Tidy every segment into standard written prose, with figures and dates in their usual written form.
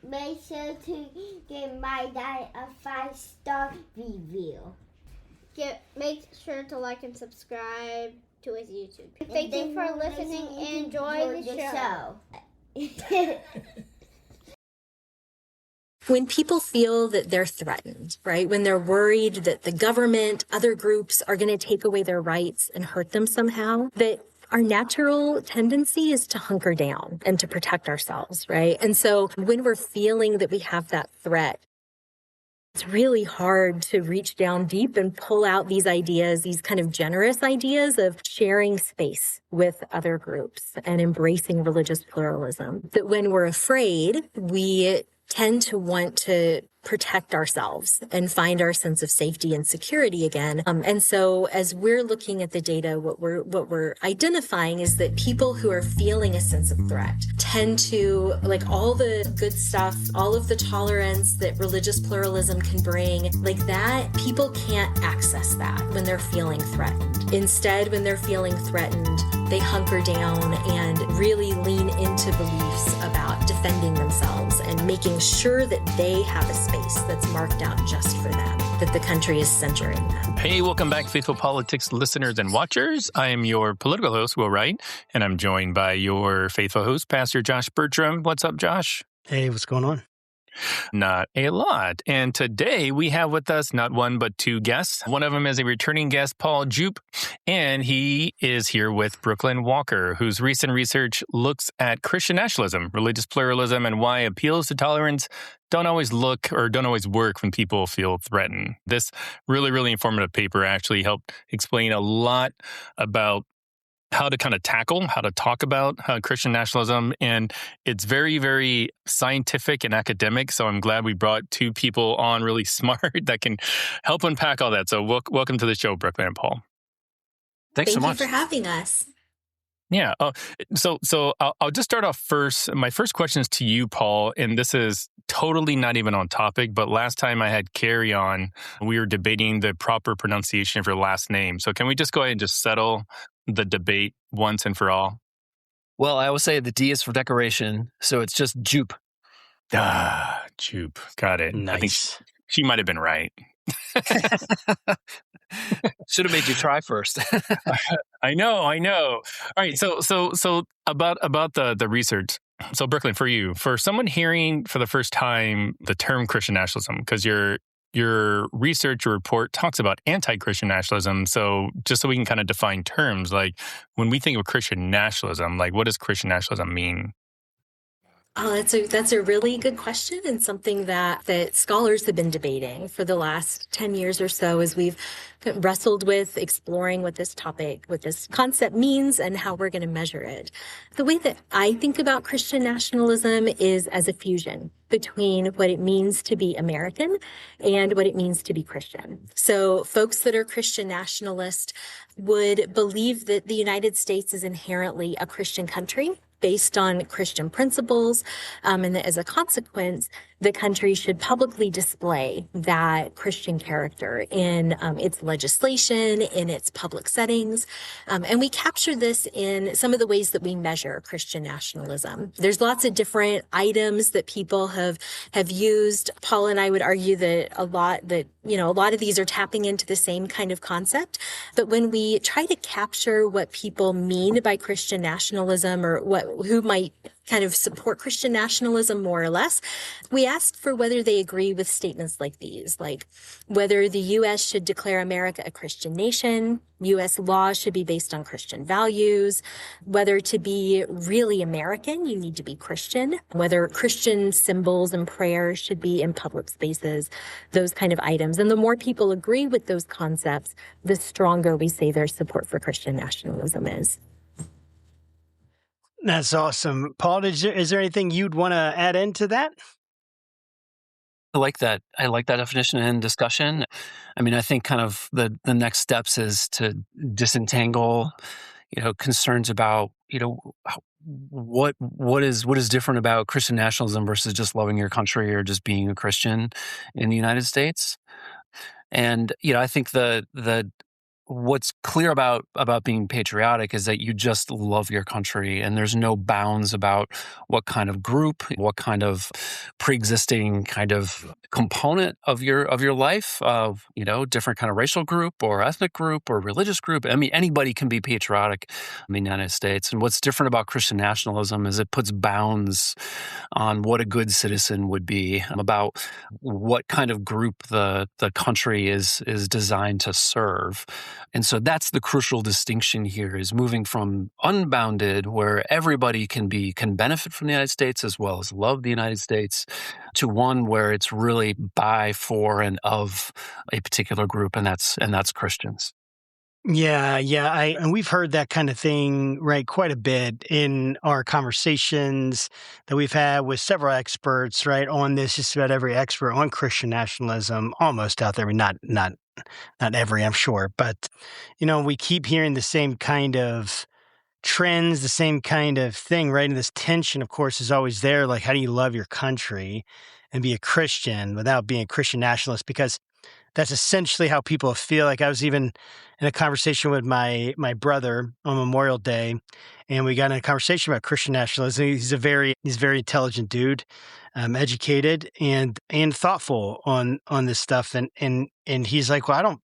Make sure to give my dad a 5-star review. Make sure to like and subscribe to his YouTube. Thank you for listening and enjoy the show. When people feel that they're threatened, right? When they're worried that the government, other groups are going to take away their rights and hurt them somehow, that our natural tendency is to hunker down and to protect ourselves, right? And so when we're feeling that we have that threat, it's really hard to reach down deep and pull out these ideas, these kind of generous ideas of sharing space with other groups and embracing religious pluralism. That when we're afraid, we tend to want to protect ourselves and find our sense of safety and security again. And so as we're looking at the data, what we're identifying is that people who are feeling a sense of threat tend to, like, all the good stuff, all of the tolerance that religious pluralism can bring, like that, people can't access that when they're feeling threatened. Instead, when they're feeling threatened, they hunker down and really lean into beliefs about defending themselves and making sure that they have a space that's marked out just for them, that the country is centering them. Hey, welcome back, Faithful Politics listeners and watchers. I am your political host, Will Wright, and I'm joined by your faithful host, Pastor Josh Burtram. What's up, Josh? Hey, what's going on? Not a lot. And today we have with us not one, but two guests. One of them is a returning guest, Paul Djupe, and he is here with Brooklyn Walker, whose recent research looks at Christian nationalism, religious pluralism, and why appeals to tolerance don't always work when people feel threatened. This really, really informative paper actually helped explain a lot about how to kind of how to talk about Christian nationalism. And it's very, very scientific and academic. So I'm glad we brought two people on really smart that can help unpack all that. So welcome to the show, Brooklyn and Paul. Thanks so much. Thank you for having us. Yeah. So I'll just start off first. My first question is to you, Paul, and this is totally not even on topic, but last time I had Carrie on, we were debating the proper pronunciation of your last name. So can we just go ahead and just settle the debate once and for all? Well, I always say the D is for decoration, so it's just Djupe. Djupe. Got it. Nice. I think she might have been right. Should have made you try first. I know. All right. So about the research. So Brooklyn, for someone hearing for the first time the term Christian nationalism, because your research, your report talks about anti-Christian nationalism. So just so we can kind of define terms, like when we think of Christian nationalism, like what does Christian nationalism mean? Oh, that's a really good question, and something that scholars have been debating for the last 10 years or so as we've wrestled with exploring what this concept means and how we're going to measure it. The way that I think about Christian nationalism is as a fusion between what it means to be American and what it means to be Christian. So folks that are Christian nationalist would believe that the United States is inherently a Christian country based on Christian principles, and that as a consequence, the country should publicly display that Christian character in its legislation, in its public settings. And we capture this in some of the ways that we measure Christian nationalism. There's lots of different items that people have used. Paul and I would argue that a lot of these are tapping into the same kind of concept. But when we try to capture what people mean by Christian nationalism, or who might kind of support Christian nationalism more or less, we asked for whether they agree with statements like these, like whether the U.S. should declare America a Christian nation, U.S. law should be based on Christian values, whether to be really American, you need to be Christian, whether Christian symbols and prayers should be in public spaces, those kind of items. And the more people agree with those concepts, the stronger we say their support for Christian nationalism is. That's awesome. Paul, is there anything you'd want to add into that? I like that. I like that definition and discussion. I mean, I think kind of the next steps is to disentangle, concerns about, what is different about Christian nationalism versus just loving your country or just being a Christian in the United States. And, I think the what's clear about being patriotic is that you just love your country, and there's no bounds about what kind of group, what kind of pre-existing kind of component of your life, of different kind of racial group or ethnic group or religious group. I mean, anybody can be patriotic in the United States. And what's different about Christian nationalism is it puts bounds on what a good citizen would be, about what kind of group the country is designed to serve. And so that's the crucial distinction here, is moving from unbounded, where everybody can benefit from the United States as well as love the United States, to one where it's really by, for, and of a particular group, and that's Christians. Yeah, and we've heard that kind of thing, right, quite a bit in our conversations that we've had with several experts, right, on this. Just about every expert on Christian nationalism, almost out there. I mean, not every, I'm sure, but we keep hearing the same kind of trends, the same kind of thing, right? And this tension, of course, is always there. Like, how do you love your country and be a Christian without being a Christian nationalist? Because that's essentially how people feel. Like, I was even in a conversation with my brother on Memorial Day, and we got in a conversation about Christian nationalism. He's a very intelligent dude, educated and thoughtful on this stuff. And he's like, well, I don't,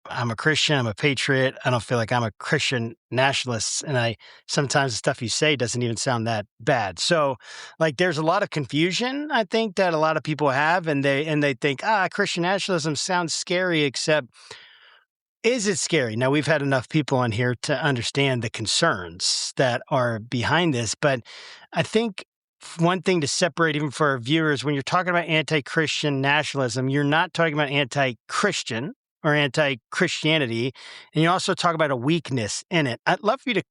I'm a Christian, I'm a patriot. I don't feel like I'm a Christian nationalist. And sometimes the stuff you say doesn't even sound that bad. So like, there's a lot of confusion, I think, that a lot of people have, and they think, Christian nationalism sounds scary, except, is it scary? Now, we've had enough people on here to understand the concerns that are behind this, but I think one thing to separate, even for our viewers, when you're talking about anti-Christian nationalism, you're not talking about anti-Christian or anti-Christianity, and you also talk about a weakness in it. I'd love for you to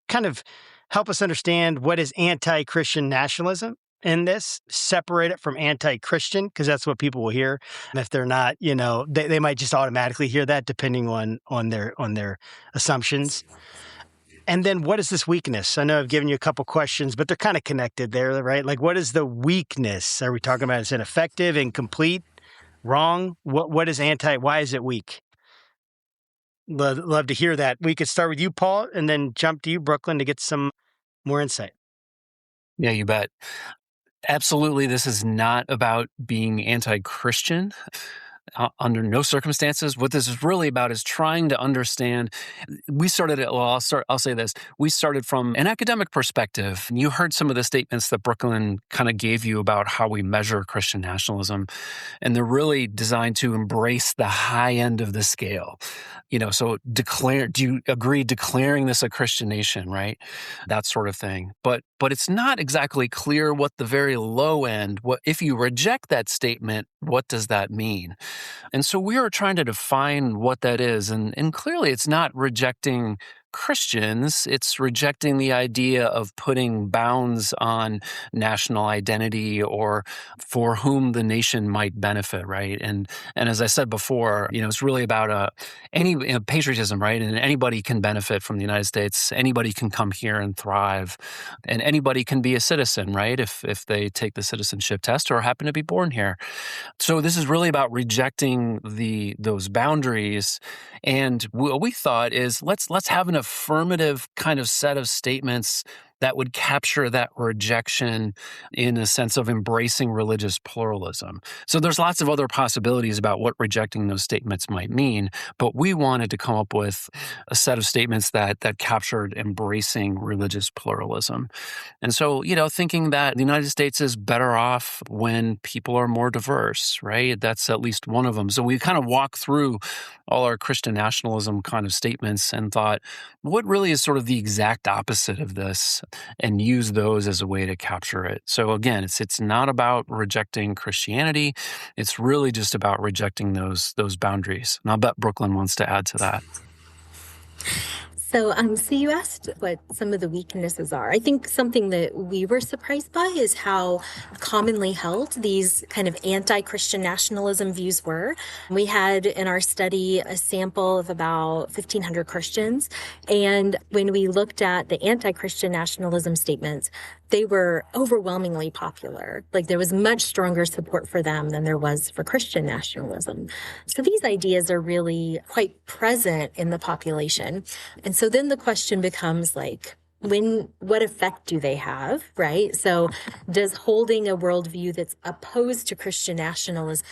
kind of help us understand what is anti-Christian nationalism in this, separate it from anti-Christian, because that's what people will hear. And if they're not, they might just automatically hear that, depending on their assumptions. And then what is this weakness? I know I've given you a couple questions, but they're kind of connected there, right? Like, what is the weakness? Are we talking about it's ineffective, incomplete, wrong? What is why is it weak? Love to hear that. We could start with you, Paul, and then jump to you, Brooklyn, to get some more insight. Yeah, you bet. Absolutely, this is not about being anti-Christian. Under no circumstances. What this is really about is trying to understand. We started it. Well, I'll say this. We started from an academic perspective. You heard some of the statements that Brooklyn kind of gave you about how we measure Christian nationalism, and they're really designed to embrace the high end of the scale. So do you agree declaring this a Christian nation, right? That sort of thing. But it's not exactly clear what the very low end, if you reject that statement, what does that mean? And so we are trying to define what that is. And clearly it's not rejecting Christians, it's rejecting the idea of putting bounds on national identity or for whom the nation might benefit, right? And as I said before, it's really about any patriotism, right? And anybody can benefit from the United States. Anybody can come here and thrive, and anybody can be a citizen, right? If they take the citizenship test or happen to be born here. So this is really about rejecting those boundaries. And what we thought is let's have an affirmative kind of set of statements that would capture that rejection in a sense of embracing religious pluralism. So there's lots of other possibilities about what rejecting those statements might mean, but we wanted to come up with a set of statements that captured embracing religious pluralism. And so, thinking that the United States is better off when people are more diverse, right? That's at least one of them. So we kind of walked through all our Christian nationalism kind of statements and thought, what really is sort of the exact opposite of this, and use those as a way to capture it. So again, it's not about rejecting Christianity. It's really just about rejecting those boundaries. And I'll bet Brooklyn wants to add to that. So you asked what some of the weaknesses are. I think something that we were surprised by is how commonly held these kind of anti-Christian nationalism views were. We had in our study a sample of about 1,500 Christians, and when we looked at the anti-Christian nationalism statements, they were overwhelmingly popular. Like there was much stronger support for them than there was for Christian nationalism. So these ideas are really quite present in the population. And so then the question becomes like, what effect do they have, right? So does holding a worldview that's opposed to Christian nationalism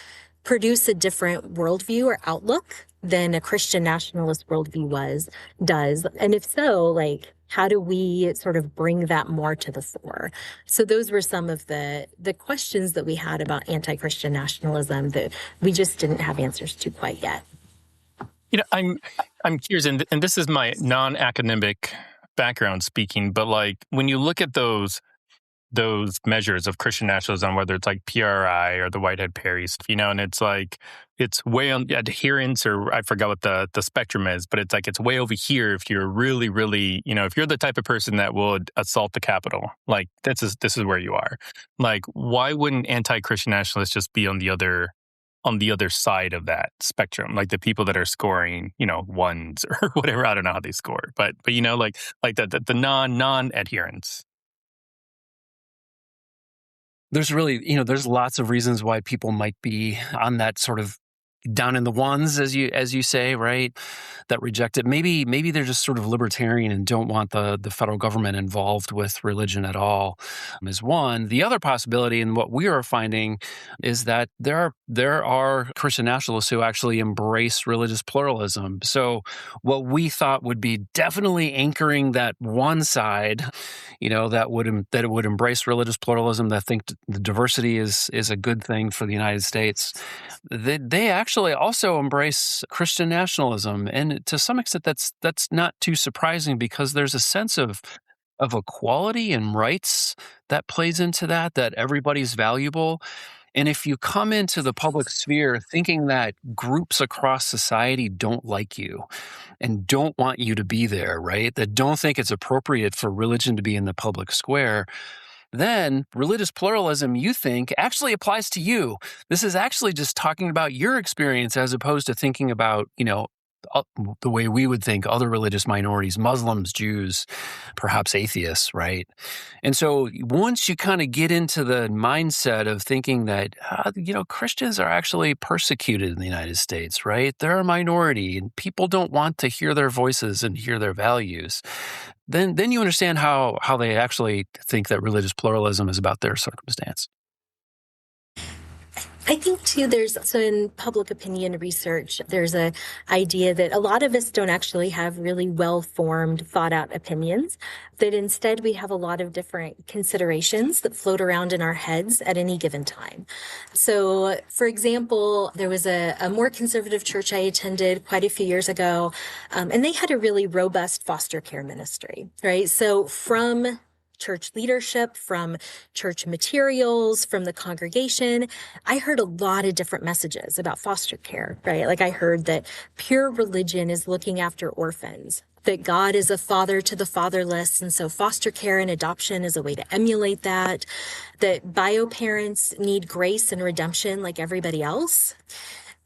produce a different worldview or outlook than a Christian nationalist worldview does? And if so, like, how do we sort of bring that more to the fore? So those were some of the questions that we had about anti-Christian nationalism that we just didn't have answers to quite yet. I'm curious, and this is my non-academic background speaking, but like when you look at those measures of Christian nationalism, whether it's like PRI or the Whitehead Perry's, and it's like, it's way on adherence, or I forgot what the spectrum is, but it's like, it's way over here if you're really, really, if you're the type of person that would assault the Capitol, like this is where you are. Like, why wouldn't anti-Christian nationalists just be on the other side of that spectrum, like the people that are scoring, ones or whatever? I don't know how they score, but like the non-adherence. There's really, there's lots of reasons why people might be on that sort of down in the ones, as you say, right, that reject it. Maybe they're just sort of libertarian and don't want the federal government involved with religion at all, is one. The other possibility, and what we are finding, is that there are Christian nationalists who actually embrace religious pluralism. So what we thought would be definitely anchoring that one side, that it would embrace religious pluralism, that think the diversity is a good thing for the United States, they actually also embrace Christian nationalism. And to some extent, that's not too surprising, because there's a sense of equality and rights that plays into that everybody's valuable. And if you come into the public sphere thinking that groups across society don't like you and don't want you to be there, right, that don't think it's appropriate for religion to be in the public square, then religious pluralism, you think, actually applies to you. This is actually just talking about your experience, as opposed to thinking about, the way we would think other religious minorities, Muslims, Jews, perhaps atheists, right? And so once you kind of get into the mindset of thinking that, Christians are actually persecuted in the United States, right? They're a minority and people don't want to hear their voices and hear their values, then you understand how they actually think that religious pluralism is about their circumstance. I think, too, so in public opinion research, there's an idea that a lot of us don't actually have really well-formed, thought-out opinions, that instead we have a lot of different considerations that float around in our heads at any given time. So, for example, there was a more conservative church I attended quite a few years ago, and they had a really robust foster care ministry, right? So from church leadership, from church materials, from the congregation, I heard a lot of different messages about foster care, right? Like I heard that pure religion is looking after orphans, that God is a father to the fatherless, and so foster care and adoption is a way to emulate that bio parents need grace and redemption like everybody else.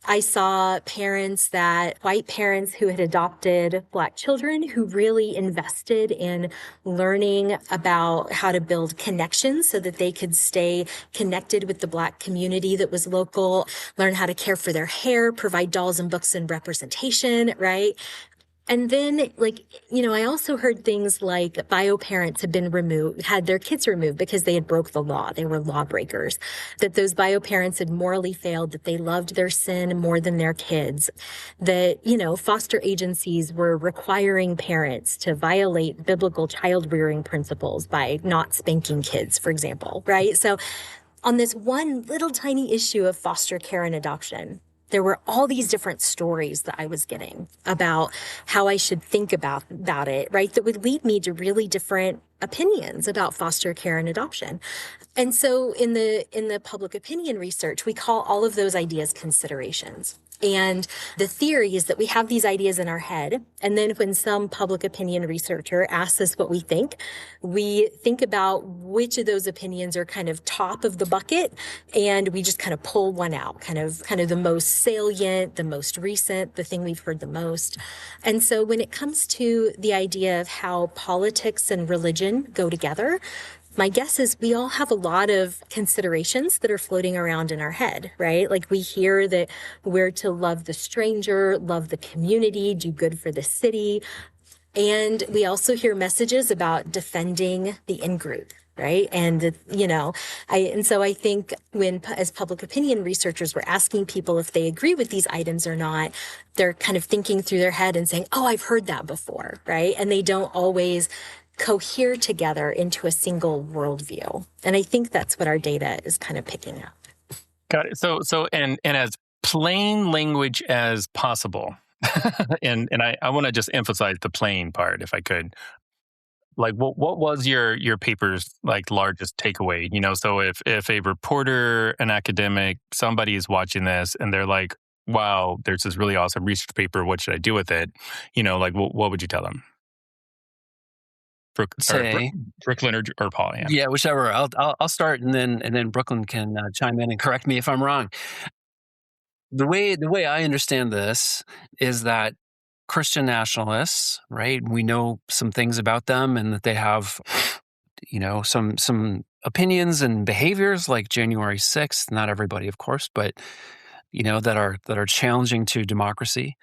I saw white parents who had adopted Black children who really invested in learning about how to build connections so that they could stay connected with the Black community that was local, learn how to care for their hair, provide dolls and books and representation, right? And then, I also heard things like bio parents had their kids removed because they had broke the law. They were lawbreakers. That those bio parents had morally failed, that they loved their sin more than their kids. That, foster agencies were requiring parents to violate biblical child rearing principles by not spanking kids, for example, right? So on this one little tiny issue of foster care and adoption, there were all these different stories that I was getting about how I should think about it, right? That would lead me to really different opinions about foster care and adoption. And so in the public opinion research, we call all of those ideas considerations. And the theory is that we have these ideas in our head, and then when some public opinion researcher asks us what we think about which of those opinions are kind of top of the bucket, and we just kind of pull one out, kind of the most salient, the most recent, the thing we've heard the most. And so when it comes to the idea of how politics and religion go together, My guess is we all have a lot of considerations that are floating around in our head, right? Like we hear that we're to love the stranger, love the community, do good for the city. And we also hear messages about defending the in-group, right? And, so I think when, as public opinion researchers, we're asking people if they agree with these items or not, they're kind of thinking through their head and saying, oh, I've heard that before, right? And they don't always cohere together into a single worldview. And I think that's what our data is kind of picking up. Got it. So and as plain language as possible. and I want to just emphasize the plain part, if I could. Like, what was your paper's like largest takeaway? So if a reporter, an academic, somebody is watching this and they're like, wow, there's this really awesome research paper, what should I do with it? What would you tell them? Brooklyn or Paul? Yeah, whichever. I'll start, and then Brooklyn can chime in and correct me if I'm wrong. The way I understand this is that Christian nationalists, right? We know some things about them, and that they have, some opinions and behaviors like January 6th. Not everybody, of course, but that are challenging to democracy.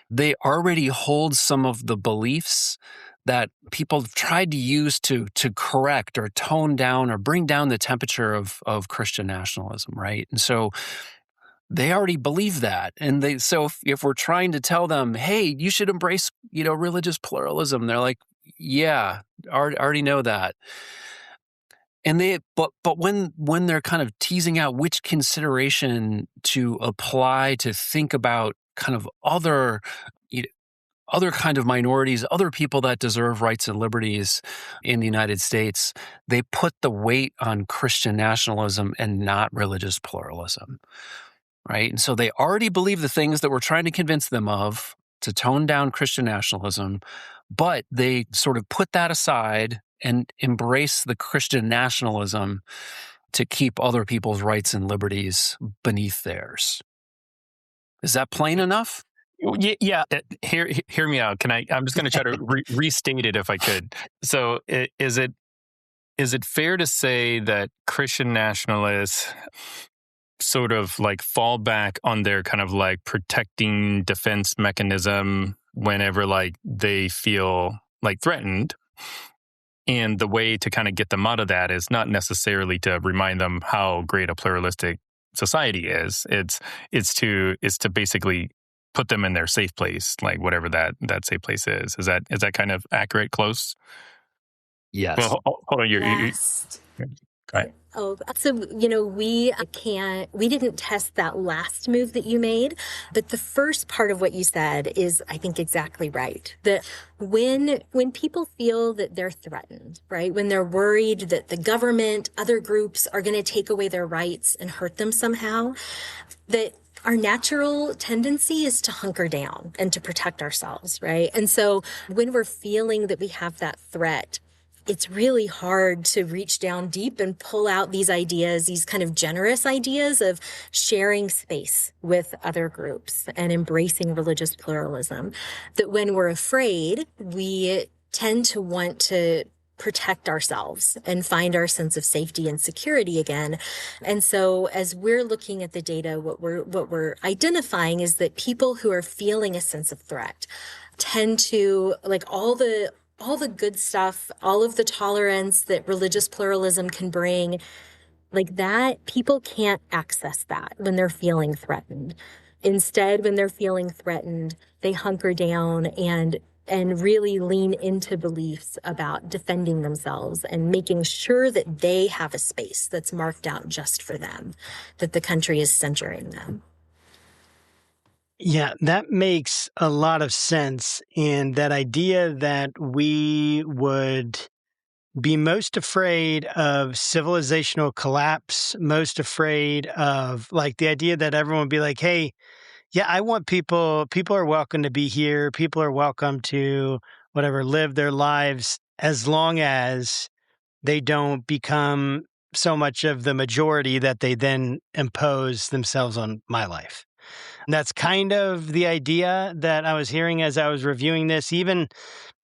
They already hold some of the beliefs that people have tried to use to correct or tone down or bring down the temperature of Christian nationalism, right? And so they already believe that. And so if we're trying to tell them, hey, you should embrace, religious pluralism, they're like, yeah, already know that. And but when they're kind of teasing out which consideration to apply to think about kind of other kind of minorities, other people that deserve rights and liberties in the United States, they put the weight on Christian nationalism and not religious pluralism, right? And so they already believe the things that we're trying to convince them of to tone down Christian nationalism, but they sort of put that aside and embrace the Christian nationalism to keep other people's rights and liberties beneath theirs. Is that plain enough? Yeah. Hear me out. I'm just going to try to restate it if I could. So is it fair to say that Christian nationalists sort of like fall back on their kind of like protecting defense mechanism whenever like they feel like threatened? And the way to kind of get them out of that is not necessarily to remind them how great a pluralistic society is. It's to basically put them in their safe place, like whatever that safe place is. Is that kind of accurate? Close? Yes. Well, hold on. Yes. Go ahead. Oh, so, we didn't test that last move that you made, but the first part of what you said is, I think, exactly right. That when people feel that they're threatened, right? When they're worried that the government, other groups are going to take away their rights and hurt them somehow, that our natural tendency is to hunker down and to protect ourselves, right? And so when we're feeling that we have that threat, it's really hard to reach down deep and pull out these ideas, these kind of generous ideas of sharing space with other groups and embracing religious pluralism. That when we're afraid, we tend to want to protect ourselves and find our sense of safety and security again. And so as we're looking at the data, what we're identifying is that people who are feeling a sense of threat tend to, like, all the good stuff, all of the tolerance that religious pluralism can bring, like that, people can't access that when they're feeling threatened. Instead, when they're feeling threatened, they hunker down and really lean into beliefs about defending themselves and making sure that they have a space that's marked out just for them, that the country is centering them. Yeah, that makes a lot of sense. And that idea that we would be most afraid of civilizational collapse, most afraid of like the idea that everyone would be like, hey, yeah, I want people are welcome to be here. People are welcome to whatever, live their lives as long as they don't become so much of the majority that they then impose themselves on my life. And that's kind of the idea that I was hearing as I was reviewing this, even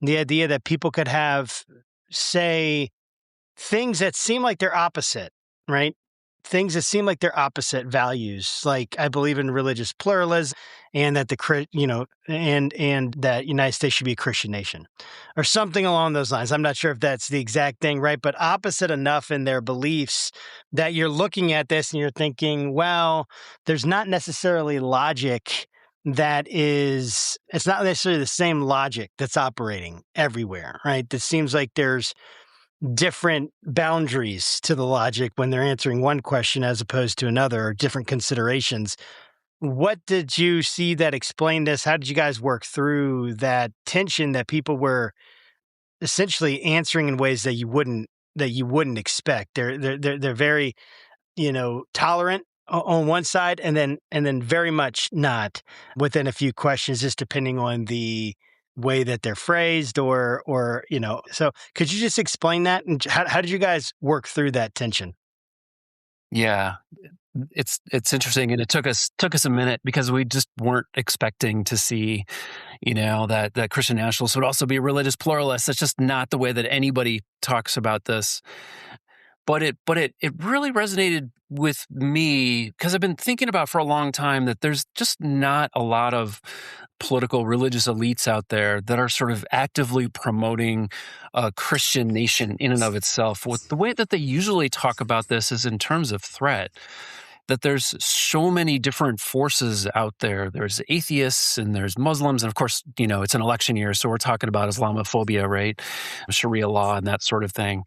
the idea that people could have, say, things that seem like they're opposite, right? Things that seem like they're opposite values. Like I believe in religious pluralism and that and that United States should be a Christian nation or something along those lines. I'm not sure if that's the exact thing, right? But opposite enough in their beliefs that you're looking at this and you're thinking, well, there's not necessarily logic it's not necessarily the same logic that's operating everywhere, right? It seems like there's different boundaries to the logic when they're answering one question as opposed to another, or different considerations. What did you see that explained this? How did you guys work through that tension that people were essentially answering in ways that you wouldn't expect? They're very, tolerant on one side, and then very much not within a few questions, just depending on the way that they're phrased or so could you just explain that, and how did you guys work through that tension? Yeah, it's interesting, and it took us a minute because we just weren't expecting to see, that Christian nationalists would also be religious pluralists. That's just not the way that anybody talks about this. But it really resonated with me because I've been thinking about for a long time that there's just not a lot of political religious elites out there that are sort of actively promoting a Christian nation in and of itself. The way that they usually talk about this is in terms of threat. That there's so many different forces out there. There's atheists and there's Muslims. And of course, it's an election year, so we're talking about Islamophobia, right? Sharia law and that sort of thing.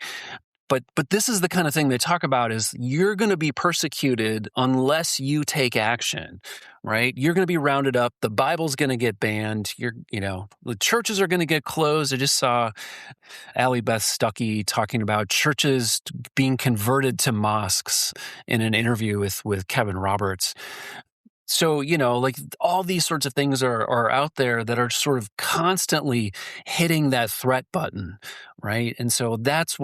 But this is the kind of thing they talk about is you're going to be persecuted unless you take action, right? You're going to be rounded up. The Bible's going to get banned. The churches are going to get closed. I just saw Allie Beth Stuckey talking about churches being converted to mosques in an interview with Kevin Roberts. So, like all these sorts of things are out there that are sort of constantly hitting that threat button, right? And so that's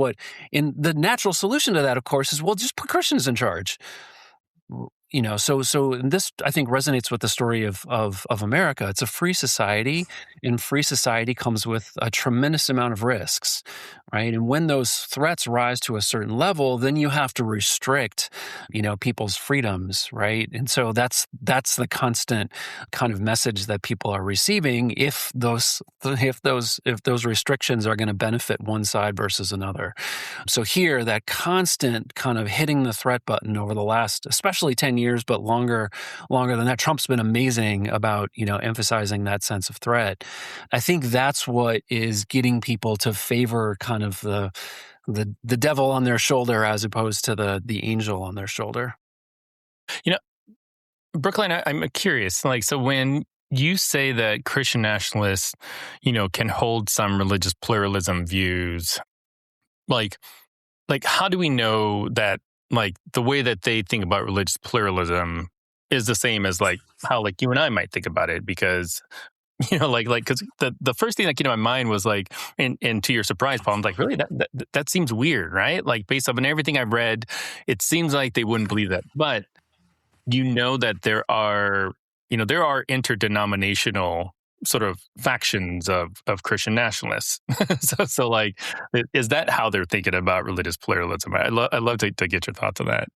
in the natural solution to that, of course, is, well, just put Christians in charge. So this, I think, resonates with the story of America. It's a free society, and free society comes with a tremendous amount of risks, right? And when those threats rise to a certain level, then you have to restrict, people's freedoms, right? And so that's the constant kind of message that people are receiving if those restrictions are going to benefit one side versus another. So here, that constant kind of hitting the threat button over the last, especially 10 years, but longer than that. Trump's been amazing about, emphasizing that sense of threat. I think that's what is getting people to favor kind of the devil on their shoulder as opposed to the angel on their shoulder. Brooklyn, I'm curious. So when you say that Christian nationalists, can hold some religious pluralism views, how do we know that the way that they think about religious pluralism is the same as how you and I might think about it? Because because the first thing that came to my mind was and to your surprise, Paul, I'm really that seems weird, right? Based on everything I've read, it seems like they wouldn't believe that. But that there are interdenominational sort of factions of Christian nationalists. so is that how they're thinking about religious pluralism? I'd love to get your thoughts on that.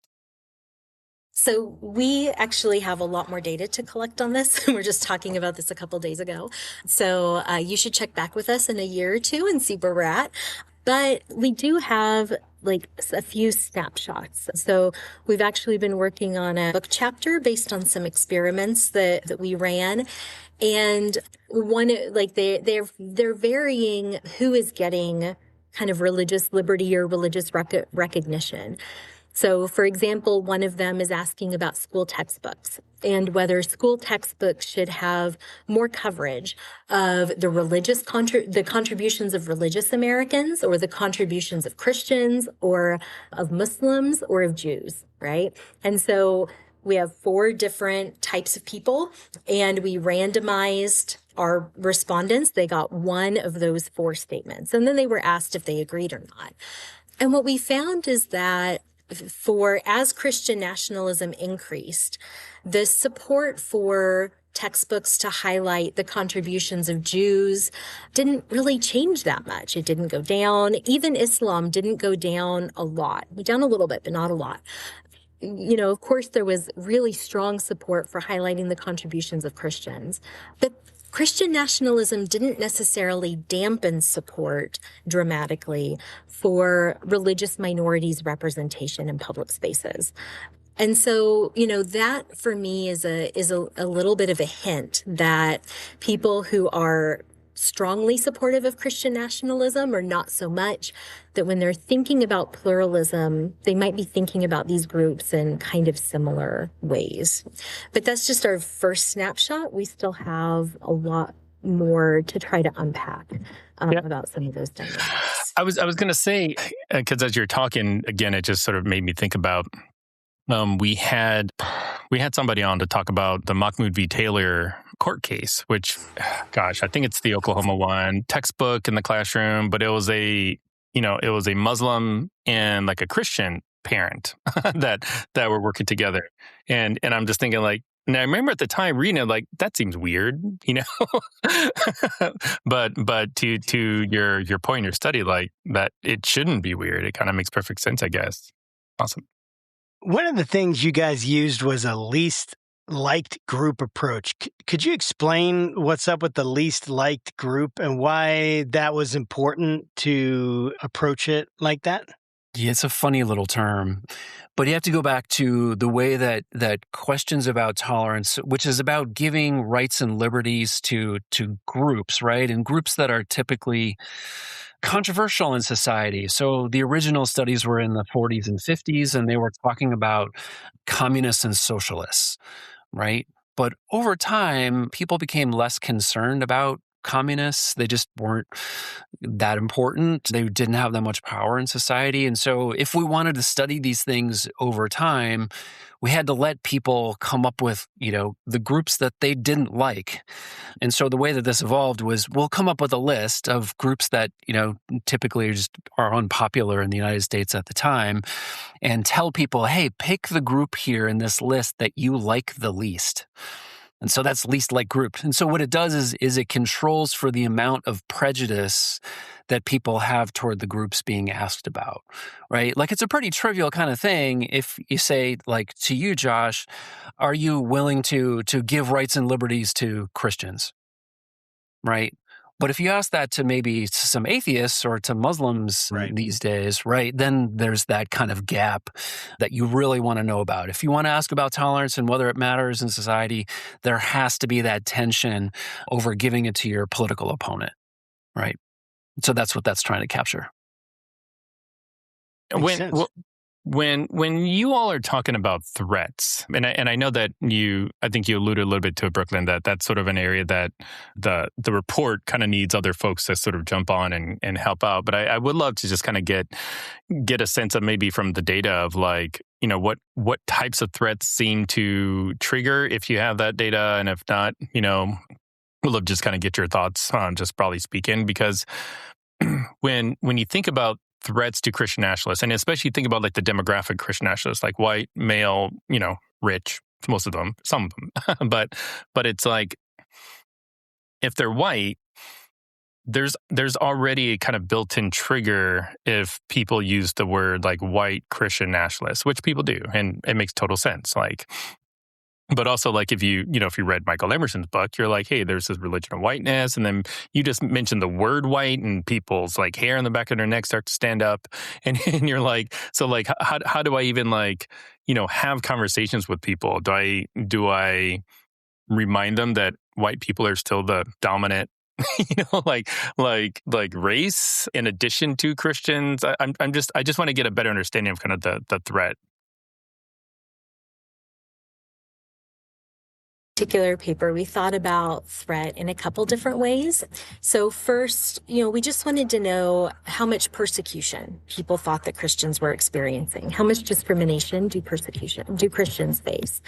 So we actually have a lot more data to collect on this. We're just talking about this a couple days ago. So you should check back with us in a year or two and see where we're at. But we do have a few snapshots. So we've actually been working on a book chapter based on some experiments that we ran. And they're varying who is getting kind of religious liberty or religious recognition. So, for example, one of them is asking about school textbooks and whether school textbooks should have more coverage of the contributions of religious Americans or the contributions of Christians or of Muslims or of Jews, right? And so we have 4 different types of people, and we randomized our respondents. They got one of those 4 statements, and then they were asked if they agreed or not. And what we found is that as Christian nationalism increased, the support for textbooks to highlight the contributions of Jews didn't really change that much. It didn't go down. Even Islam didn't go down a lot. Down a little bit, but not a lot. Of course, there was really strong support for highlighting the contributions of Christians. But Christian nationalism didn't necessarily dampen support dramatically for religious minorities' representation in public spaces. And so, that for me is a little bit of a hint that people who are strongly supportive of Christian nationalism or not so much, that when they're thinking about pluralism, they might be thinking about these groups in kind of similar ways. But that's just our first snapshot. We still have a lot more to try to unpack about some of those dynamics. I was going to say, because as you're talking, again, it just sort of made me think about we had somebody on to talk about the Mahmoud v. Taylor court case, which, gosh, I think it's the Oklahoma one, textbook in the classroom, but it was a Muslim and like a Christian parent that were working together. And I'm just thinking like, and I remember at the time reading it, like, that seems weird, but to your point in your study, like that it shouldn't be weird. It kind of makes perfect sense, I guess. Awesome. One of the things you guys used was a least liked group approach. Could you explain what's up with the least liked group and why that was important to approach it like that? Yeah, it's a funny little term, but you have to go back to the way that questions about tolerance, which is about giving rights and liberties to groups, right? And groups that are typically controversial in society. So the original studies were in the 40s and 50s, and they were talking about communists and socialists, right? But over time, people became less concerned about communists. They just weren't that important. They didn't have that much power in society. And so if we wanted to study these things over time, we had to let people come up with, the groups that they didn't like. And so the way that this evolved was we'll come up with a list of groups that, typically are unpopular in the United States at the time and tell people, hey, pick the group here in this list that you like the least. And so that's least like group. And so what it does is it controls for the amount of prejudice that people have toward the groups being asked about, right? Like it's a pretty trivial kind of thing if you say, like, to you, Josh, are you willing to give rights and liberties to Christians, right? But if you ask that to maybe some atheists or to Muslims these days, right, then there's that kind of gap that you really want to know about. If you want to ask about tolerance and whether it matters in society, there has to be that tension over giving it to your political opponent, right? So that's what that's trying to capture. When you all are talking about threats, and I know that I think you alluded a little bit to it, Brooklyn, that's sort of an area that the report kind of needs other folks to sort of jump on and help out. But I would love to just kind of get a sense of maybe from the data of like, what types of threats seem to trigger if you have that data, and if not, we'd love to just kind of get your thoughts on just broadly speaking, because when you think about threats to Christian nationalists, and especially think about like the demographic Christian nationalists, like white, male, rich, most of them, some of them, but it's like if they're white, there's already a kind of built-in trigger if people use the word like white Christian nationalists, which people do, and it makes total sense. Like, but also like if you read Michael Emerson's book, you're like, hey, there's this religion of whiteness, and then you just mentioned the word white, and people's like hair on the back of their neck start to stand up, and you're like, so like, how do I even like, have conversations with people? Do I remind them that white people are still the dominant, like race in addition to Christians? I just want to get a better understanding of kind of the threat. Particular paper, we thought about threat in a couple different ways. So first, we just wanted to know how much persecution people thought that Christians were experiencing. How much discrimination do Christians face?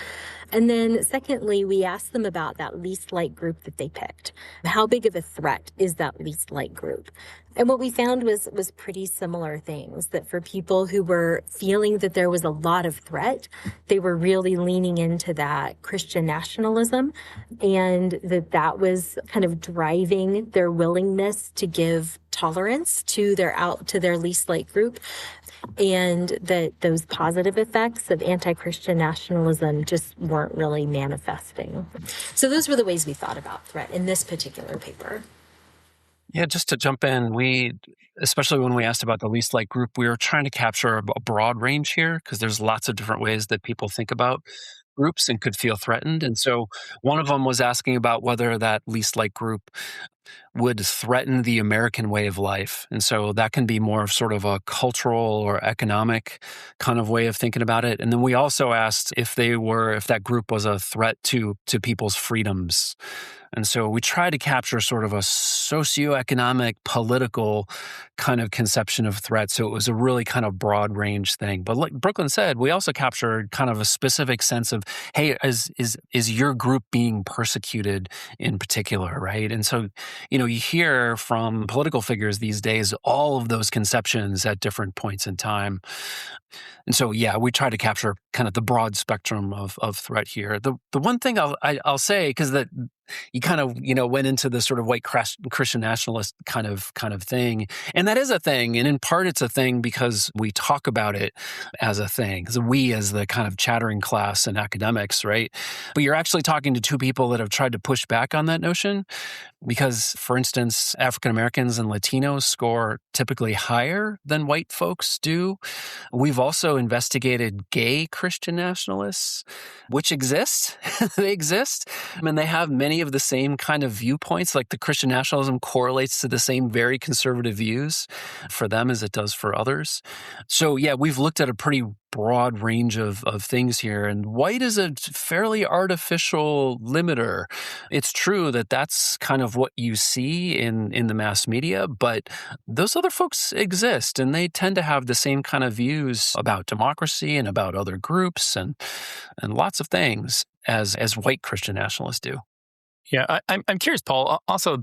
And then secondly, we asked them about that least like group that they picked. How big of a threat is that least like group? And what we found was pretty similar things, that for people who were feeling that there was a lot of threat, they were really leaning into that Christian nationalism, and that was kind of driving their willingness to give tolerance to their least liked group, and that those positive effects of anti-Christian nationalism just weren't really manifesting. So those were the ways we thought about threat in this particular paper. Yeah, just to jump in, especially when we asked about the least liked group, we were trying to capture a broad range here because there's lots of different ways that people think about groups and could feel threatened. And so one of them was asking about whether that least liked group would threaten the American way of life. And so that can be more of sort of a cultural or economic kind of way of thinking about it. And then we also asked if that group was a threat to people's freedoms. And so we try to capture sort of a socioeconomic, political kind of conception of threat. So it was a really kind of broad range thing. But like Brooklyn said, we also captured kind of a specific sense of, hey, is your group being persecuted in particular, right? And so, you hear from political figures these days all of those conceptions at different points in time. And so, yeah, we try to capture kind of the broad spectrum of threat here. The one thing I'll say, because that you kind of went into the sort of white Christian nationalist kind of thing, and that is a thing, and in part it's a thing because we talk about it as a thing. So we as the kind of chattering class and academics, right? But you're actually talking to two people that have tried to push back on that notion, because, for instance, African Americans and Latinos score typically higher than white folks do. We've also investigated gay Christian nationalists, which exist. They exist. And they have many of the same kind of viewpoints, like the Christian nationalism correlates to the same very conservative views for them as it does for others. So, yeah, we've looked at a pretty broad range of things here. And white is a fairly artificial limiter. It's true that that's kind of what you see in the mass media, but those other folks exist, and they tend to have the same kind of views about democracy and about other groups and lots of things as white Christian nationalists do. Yeah, I'm curious, Paul. Also,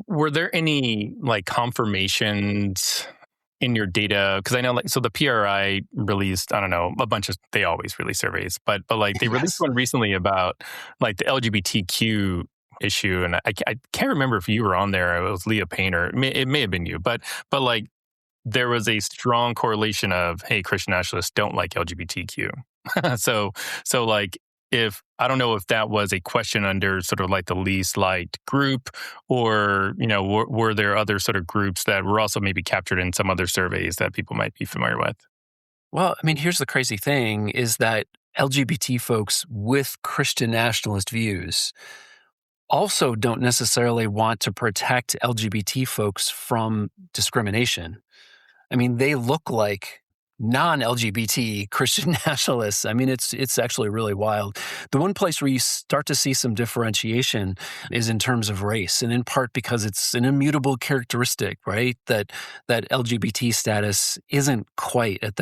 were there any confirmations in your data? Because I know, so the PRI released, I don't know, a bunch of, they always release surveys, but they released one recently about the LGBTQ issue, and I can't remember if you were on there. It was Leah Payne, or it may have been you, but there was a strong correlation of, hey, Christian nationalists don't like LGBTQ. so if I don't know if that was a question under sort of the least liked group, or were there other sort of groups that were also maybe captured in some other surveys that people might be familiar with? Well, I mean, here's the crazy thing is that LGBT folks with Christian nationalist views also don't necessarily want to protect LGBT folks from discrimination. I mean, they look like non-LGBT Christian nationalists. I mean, it's actually really wild. The one place where you start to see some differentiation is in terms of race, and in part because it's an immutable characteristic, right? That LGBT status isn't quite at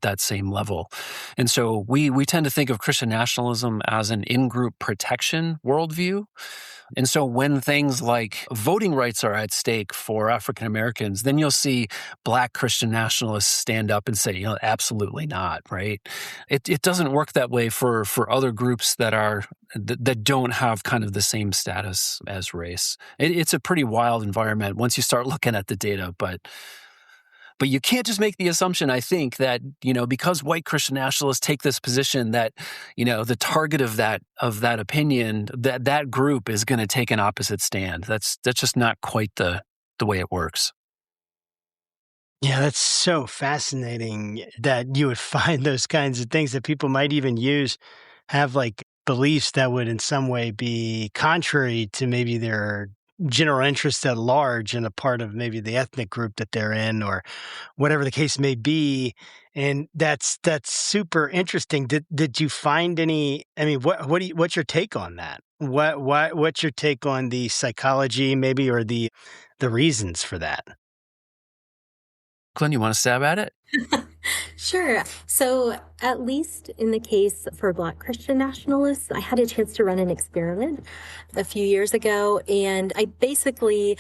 that same level. And so we tend to think of Christian nationalism as an in-group protection worldview. And so when things like voting rights are at stake for African Americans, then you'll see Black Christian nationalists stand up and say, absolutely not, right? It doesn't work that way for other groups that don't have kind of the same status as race. It's a pretty wild environment once you start looking at the data, but you can't just make the assumption, I think, that, because white Christian nationalists take this position that, the target of that opinion, that group is going to take an opposite stand. That's just not quite the way it works. Yeah, that's so fascinating that you would find those kinds of things that people might even have beliefs that would in some way be contrary to maybe their general interest at large and a part of maybe the ethnic group that they're in, or whatever the case may be. And that's super interesting. Did you find any? I mean, what's your take on that? What's your take on the psychology, maybe, or the reasons for that? Glenn, you want to stab at it? Sure. So at least in the case for Black Christian nationalists, I had a chance to run an experiment a few years ago, and I basically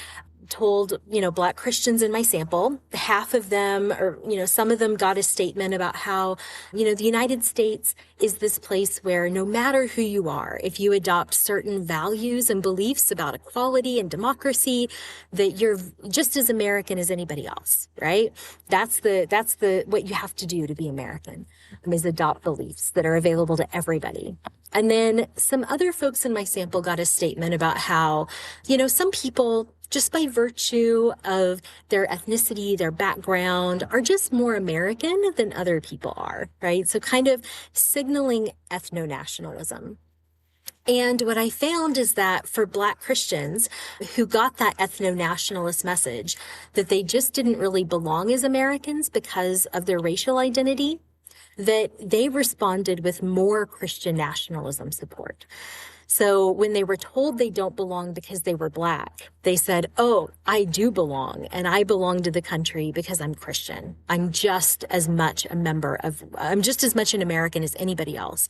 told, Black Christians in my sample, half of them, or, some of them got a statement about how, the United States is this place where no matter who you are, if you adopt certain values and beliefs about equality and democracy, that you're just as American as anybody else, right? That's what you have to do to be American, is adopt beliefs that are available to everybody. And then some other folks in my sample got a statement about how, some people, just by virtue of their ethnicity, their background, are just more American than other people are, right? So kind of signaling ethno-nationalism. And what I found is that for Black Christians who got that ethno-nationalist message, that they just didn't really belong as Americans because of their racial identity, that they responded with more Christian nationalism support. So when they were told they don't belong because they were Black, they said, oh, I do belong, and I belong to the country because I'm Christian. I'm just as much an American as anybody else.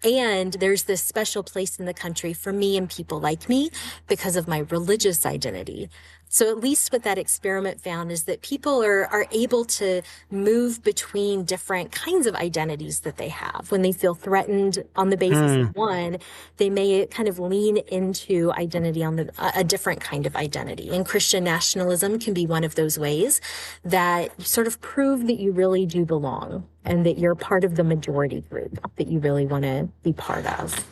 And there's this special place in the country for me and people like me because of my religious identity. So at least what that experiment found is that people are able to move between different kinds of identities that they have. When they feel threatened on the basis of one, they may kind of lean into identity on a different kind of identity. And Christian nationalism can be one of those ways that sort of prove that you really do belong and that you're part of the majority group that you really want to be part of.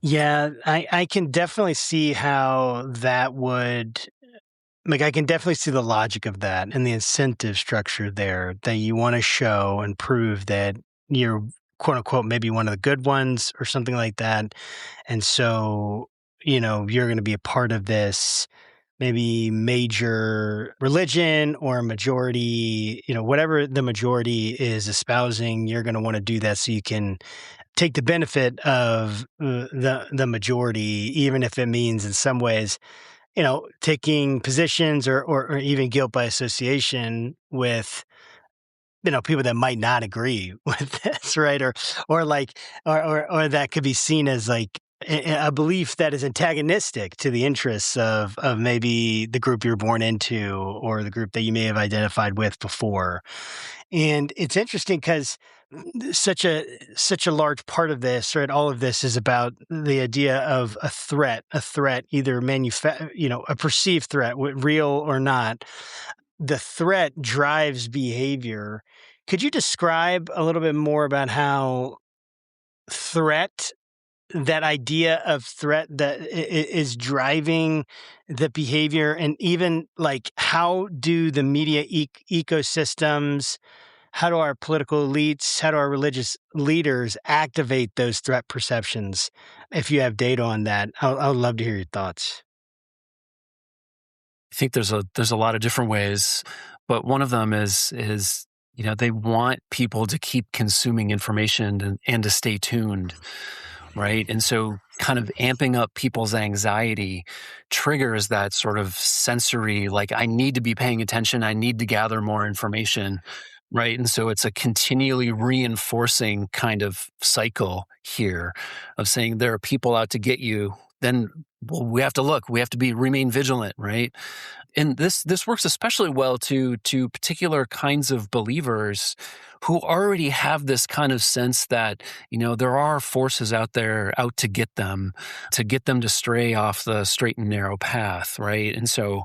Yeah, I can definitely see how that would, I can definitely see the logic of that and the incentive structure there, that you want to show and prove that you're, quote unquote, maybe one of the good ones or something like that. And so, you're going to be a part of this maybe major religion or a majority, whatever the majority is espousing, you're going to want to do that so you can take the benefit of the majority, even if it means in some ways, taking positions or even guilt by association with, people that might not agree with this, right? Or that could be seen as like a belief that is antagonistic to the interests of maybe the group you're born into or the group that you may have identified with before. And it's interesting because such a large part of this, right? All of this is about the idea of a threat, either a perceived threat, real or not. The threat drives behavior. Could you describe a little bit more about how that idea of threat that is driving the behavior, and even like how do the media ecosystems, how do our political elites, how do our religious leaders activate those threat perceptions? If you have data on that, I would love to hear your thoughts. I think there's a lot of different ways, but one of them is they want people to keep consuming information and to stay tuned, right? And so kind of amping up people's anxiety triggers that sort of sensory, like, I need to be paying attention, I need to gather more information, right? And so it's a continually reinforcing kind of cycle here of saying there are people out to get you. Then we have to look, we have to remain vigilant, right? And this works especially well to particular kinds of believers who already have this kind of sense that, there are forces out there out to get them to stray off the straight and narrow path, right? And so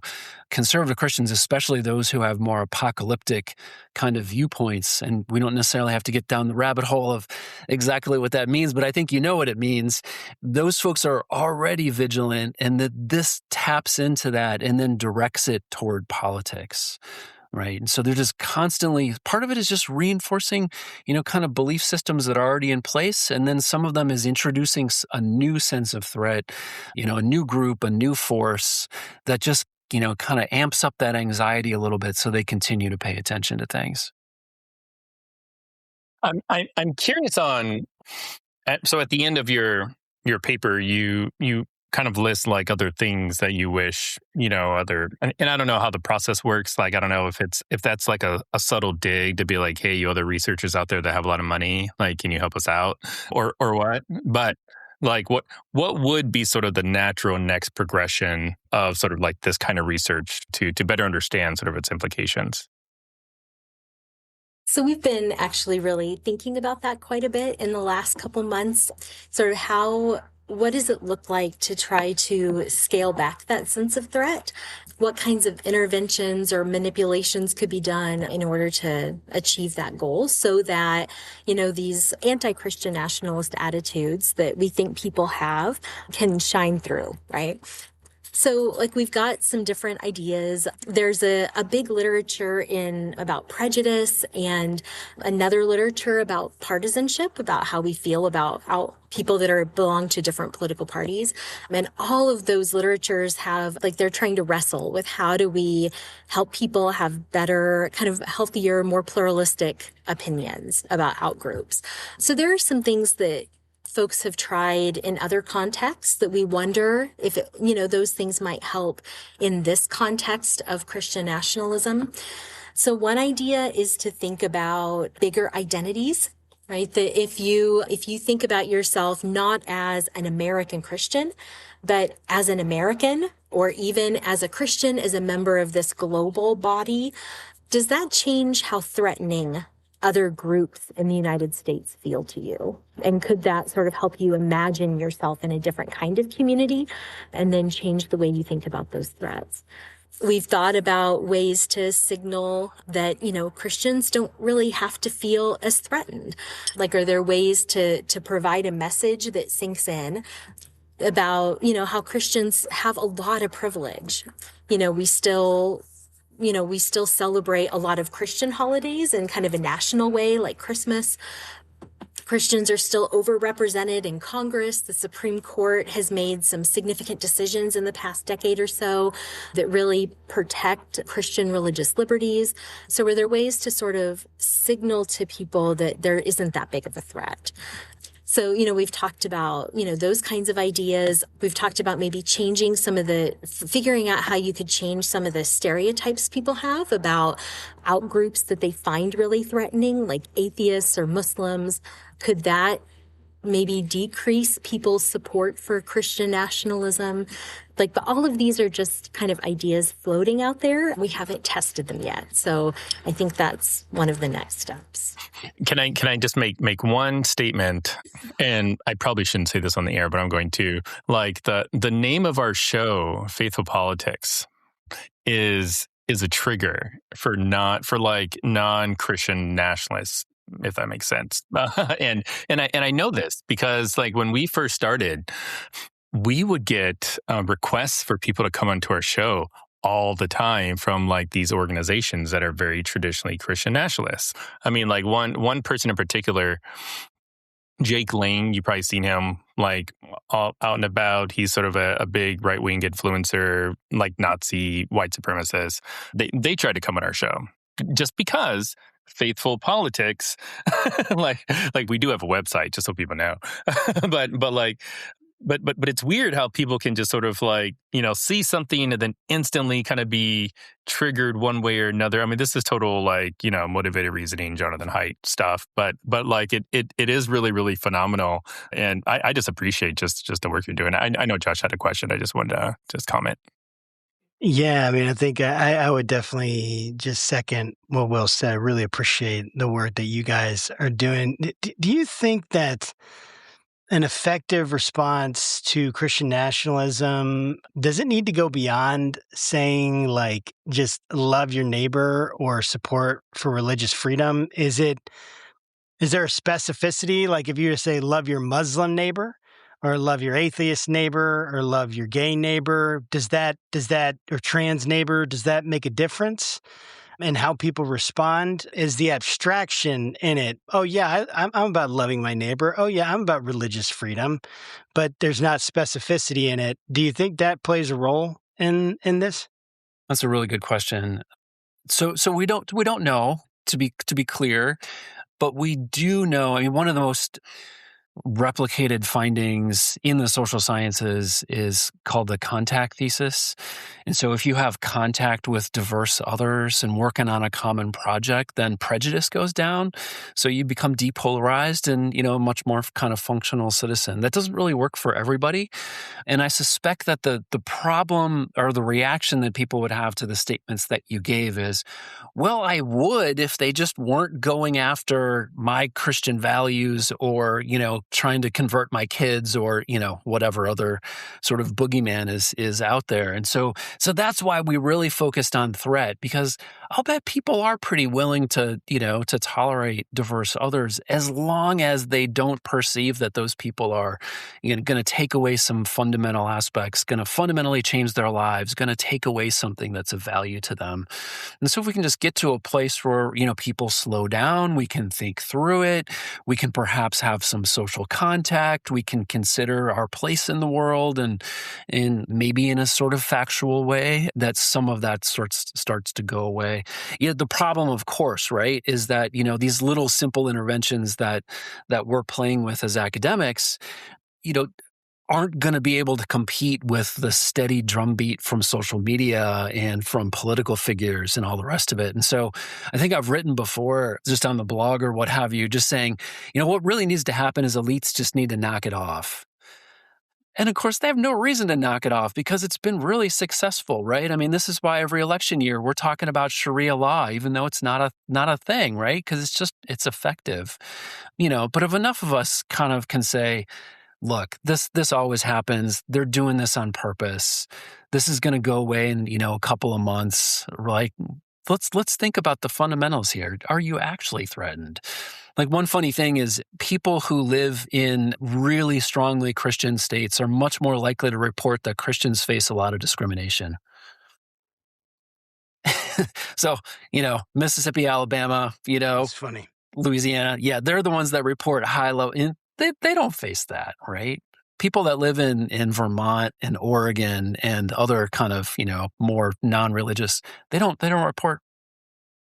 conservative Christians, especially those who have more apocalyptic kind of viewpoints, and we don't necessarily have to get down the rabbit hole of exactly what that means, but I think you know what it means. Those folks are already vigilant, and that this taps into that and then directs it toward politics. Right. And so they're just constantly, part of it is just reinforcing, kind of belief systems that are already in place. And then some of them is introducing a new sense of threat, a new group, a new force that just, kind of amps up that anxiety a little bit so they continue to pay attention to things. I'm curious on, so at the end of your paper, you kind of list like other things that you wish, and I don't know how the process works. Like, I don't know if that's like a subtle dig to be like, hey, you other researchers out there that have a lot of money, like, can you help us out or what? But Like what would be sort of the natural next progression of sort of like this kind of research to better understand sort of its implications? So we've been actually really thinking about that quite a bit in the last couple months, sort of what does it look like to try to scale back that sense of threat? What kinds of interventions or manipulations could be done in order to achieve that goal so that, these anti-Christian nationalist attitudes that we think people have can shine through, right? So we've got some different ideas. There's a big literature about prejudice and another literature about partisanship, about how we feel about how people that belong to different political parties. And all of those literatures they're trying to wrestle with how do we help people have better, kind of healthier, more pluralistic opinions about outgroups. So there are some things that folks have tried in other contexts that we wonder if those things might help in this context of Christian nationalism. So one idea is to think about bigger identities, right? That if you think about yourself not as an American Christian, but as an American, or even as a Christian, as a member of this global body, does that change how threatening other groups in the United States feel to you? And could that sort of help you imagine yourself in a different kind of community and then change the way you think about those threats? We've thought about ways to signal that, Christians don't really have to feel as threatened. Are there ways to provide a message that sinks in about, how Christians have a lot of privilege? We still celebrate a lot of Christian holidays in kind of a national way, like Christmas. Christians are still overrepresented in Congress. The Supreme Court has made some significant decisions in the past decade or so that really protect Christian religious liberties. So are there ways to sort of signal to people that there isn't that big of a threat? So, we've talked about, those kinds of ideas. We've talked about maybe figuring out how you could change some of the stereotypes people have about outgroups that they find really threatening, like atheists or Muslims. Could that maybe decrease people's support for Christian nationalism? But all of these are just kind of ideas floating out there. We haven't tested them yet. So I think that's one of the next steps. Can I just make one statement? And I probably shouldn't say this on the air, but I'm going to. The name of our show, Faithful Politics, is a trigger for non-Christian nationalists, if that makes sense. And I know this because when we first started, we would get requests for people to come onto our show all the time from these organizations that are very traditionally Christian nationalists. I mean, one person in particular, Jake Lang, you've probably seen him all out and about. He's sort of a big right-wing influencer, Nazi white supremacist. They tried to come on our show just because Faithful Politics, we do have a website, just so people know, but it's weird how people can just sort of see something and then instantly kind of be triggered one way or another. I mean, this is total motivated reasoning, Jonathan Haidt stuff, but it is really, really phenomenal. And I just appreciate just the work you're doing. I know Josh had a question. I just wanted to just comment. Yeah, I mean, I think I would definitely just second what Will said. I really appreciate the work that you guys are doing. Do you think that an effective response to Christian nationalism, does it need to go beyond saying just love your neighbor or support for religious freedom? Is there a specificity? If you were to say love your Muslim neighbor or love your atheist neighbor or love your gay neighbor, does that or trans neighbor, does that make a difference? And how people respond? Is the abstraction in it, oh yeah, I'm about loving my neighbor. Oh yeah, I'm about religious freedom, but there's not specificity in it. Do you think that plays a role in this? That's a really good question. So we don't know, to be clear, but we do know. I mean, one of the most replicated findings in the social sciences is called the contact thesis. And so if you have contact with diverse others and working on a common project, then prejudice goes down. So you become depolarized and, a much more kind of functional citizen. That doesn't really work for everybody. And I suspect that the problem or the reaction that people would have to the statements that you gave is, well, I would if they just weren't going after my Christian values or, trying to convert my kids or, whatever other sort of boogeyman is out there. And so that's why we really focused on threat, because I'll bet people are pretty willing to, to tolerate diverse others as long as they don't perceive that those people are going to take away some fundamental aspects, going to fundamentally change their lives, going to take away something that's of value to them. And so if we can just get to a place where, people slow down, we can think through it, we can perhaps have some social contact, we can consider our place in the world and maybe in a sort of factual way, that some of that starts to go away. The problem, of course, right, is that, these little simple interventions that we're playing with as academics, aren't going to be able to compete with the steady drumbeat from social media and from political figures and all the rest of it. And so I think I've written before, just on the blog or what have you, just saying, what really needs to happen is elites just need to knock it off. And of course, they have no reason to knock it off because it's been really successful, right? I mean, this is why every election year we're talking about Sharia law, even though it's not a thing, right? Because it's effective, But if enough of us kind of can say, look, this always happens. They're doing this on purpose. This is going to go away in, a couple of months. Like, let's think about the fundamentals here. Are you actually threatened? Like, one funny thing is people who live in really strongly Christian states are much more likely to report that Christians face a lot of discrimination. So, Mississippi, Alabama, It's funny. Louisiana. Yeah, they're the ones that report high level. They don't face that, right? People that live in Vermont and Oregon and other kind of, more non-religious, they don't report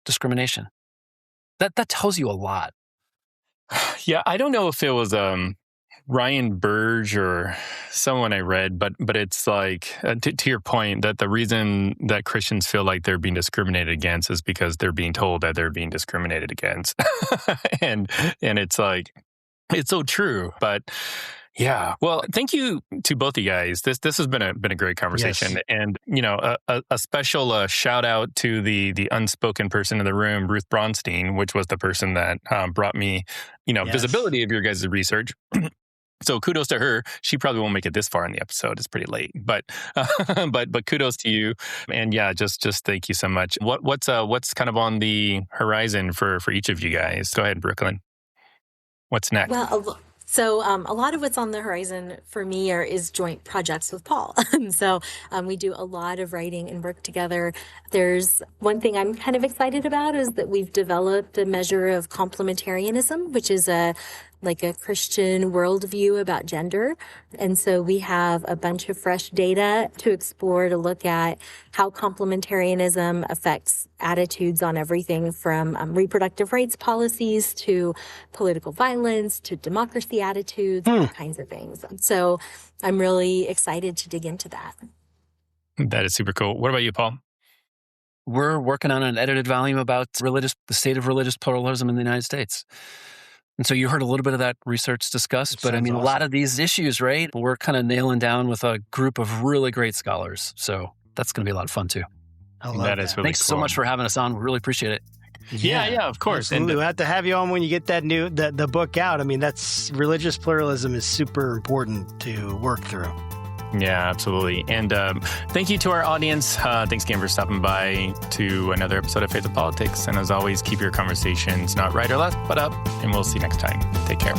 discrimination. That tells you a lot. Yeah, I don't know if it was Ryan Burge or someone I read, but it's like, to your point, that the reason that Christians feel like they're being discriminated against is because they're being told that they're being discriminated against. and it's like, it's so true. But yeah, well, thank you to both of you guys. This has been a great conversation. Yes. And, a special shout out to the unspoken person in the room, Ruth Braunstein, which was the person that brought me, yes, visibility of your guys' research. So kudos to her. She probably won't make it this far in the episode. It's pretty late, but kudos to you. And yeah, just thank you so much. What's kind of on the horizon for each of you guys? Go ahead, Brooklyn. What's next? Well, so a lot of what's on the horizon for me is joint projects with Paul. So we do a lot of writing and work together. There's one thing I'm kind of excited about is that we've developed a measure of complementarianism, which is a Christian worldview about gender. And so we have a bunch of fresh data to explore, to look at how complementarianism affects attitudes on everything from reproductive rights policies to political violence to democracy attitudes, all kinds of things. So I'm really excited to dig into that. That is super cool. What about you, Paul? We're working on an edited volume about the state of religious pluralism in the United States. And so you heard a little bit of that research discussed, but I mean, awesome. A lot of these issues, right, we're kind of nailing down with a group of really great scholars. So that's going to be a lot of fun too. I love that. Is really Thanks cool. so much for having us on. We really appreciate it. Yeah, of course. Absolutely. We'll have to have you on when you get that the book out. I mean, religious pluralism is super important to work through. Yeah, absolutely. And thank you to our audience. Thanks again for stopping by to another episode of Faith and Politics. And as always, keep your conversations not right or left, but up. And we'll see you next time. Take care.